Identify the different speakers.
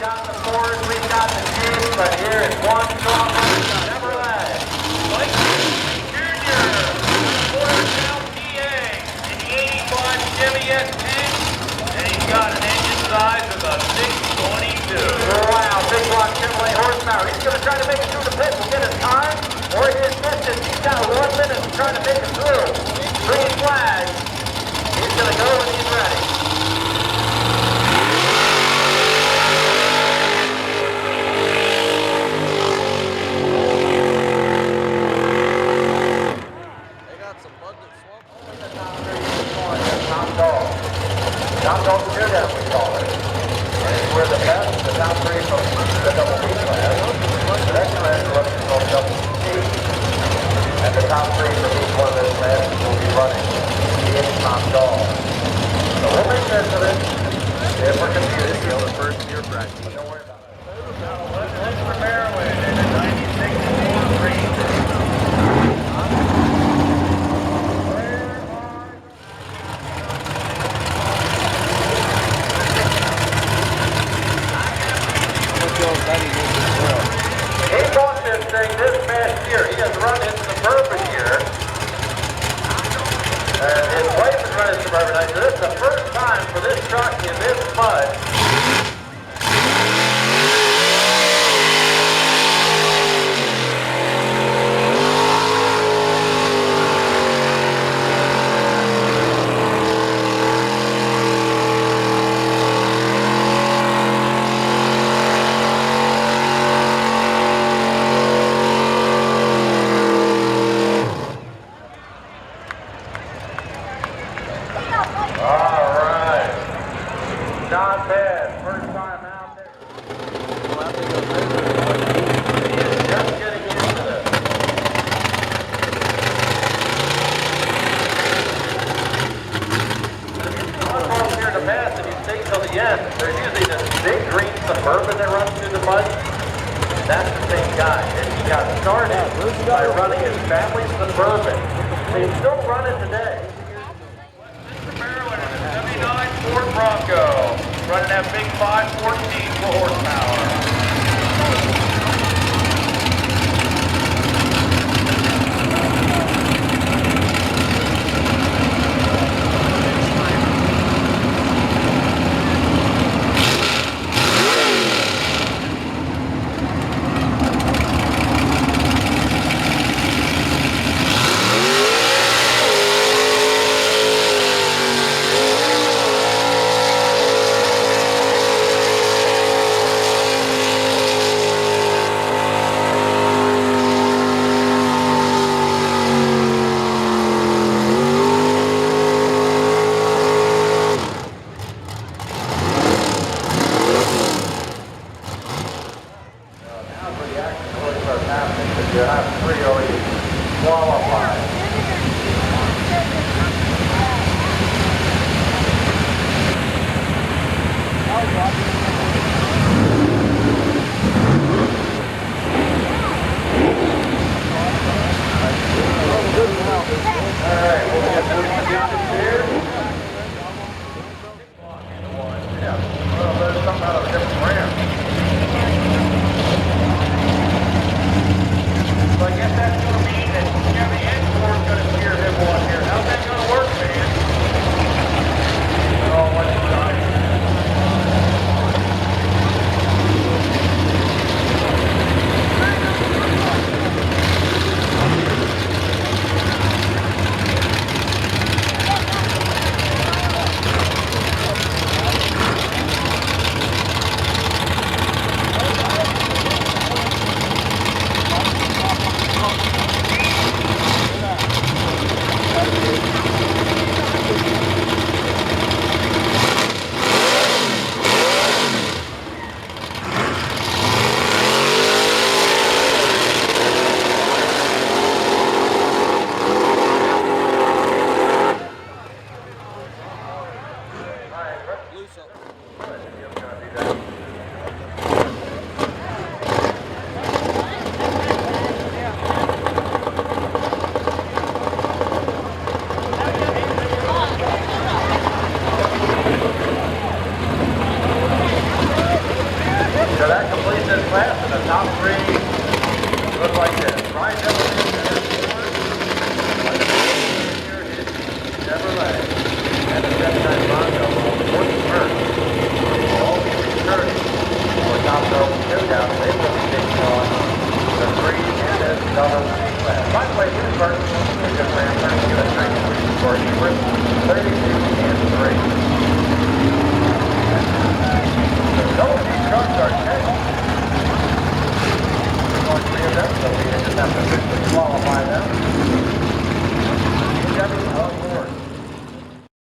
Speaker 1: got the Ford, we've got the Jeep, but here is one strong Chevrolet.
Speaker 2: Mike Jr. Portertown, PA, in the 85 Chevy S10, and he's got an engine size of a 622.
Speaker 1: Wow, big block Chevrolet horsepower. He's going to try to make it through the pit. We'll get his time or his distance. He's got 1 minute to try to make it through. Green flag. He's going to go when he's ready. Top dog showdown, we call it. And we're the best, the top three from the double B class. The next class is called double C. And the top three from each one of those classes will be running in top dog. So we'll make sense of it. If we're confused,
Speaker 3: This is the first year practice.
Speaker 1: but don't worry about it.
Speaker 2: That's for Maryland in a 96 Ford Ranger.
Speaker 1: He bought this thing this past year. He has run his Suburban here. His wife has run his Suburban. So this is the first time for this truck in this mud. Not bad. First time out there. Just getting into this. Almost here to pass if you stay till the end. There's usually this big green Suburban that runs through the mud. That's the same guy. And he got started by running his family Suburban. They still run it today.
Speaker 2: Maryland, 79 Ford Bronco, running that big 514 for horsepower.
Speaker 1: You have 3 already qualified. All right, we'll get this one down here. Yeah, well, there's something out of a different brand.
Speaker 2: So I guess that's going to mean that Chevy and Ford's going to steer him on here. How's that going to work, man? Oh, what a time.
Speaker 1: Quarryville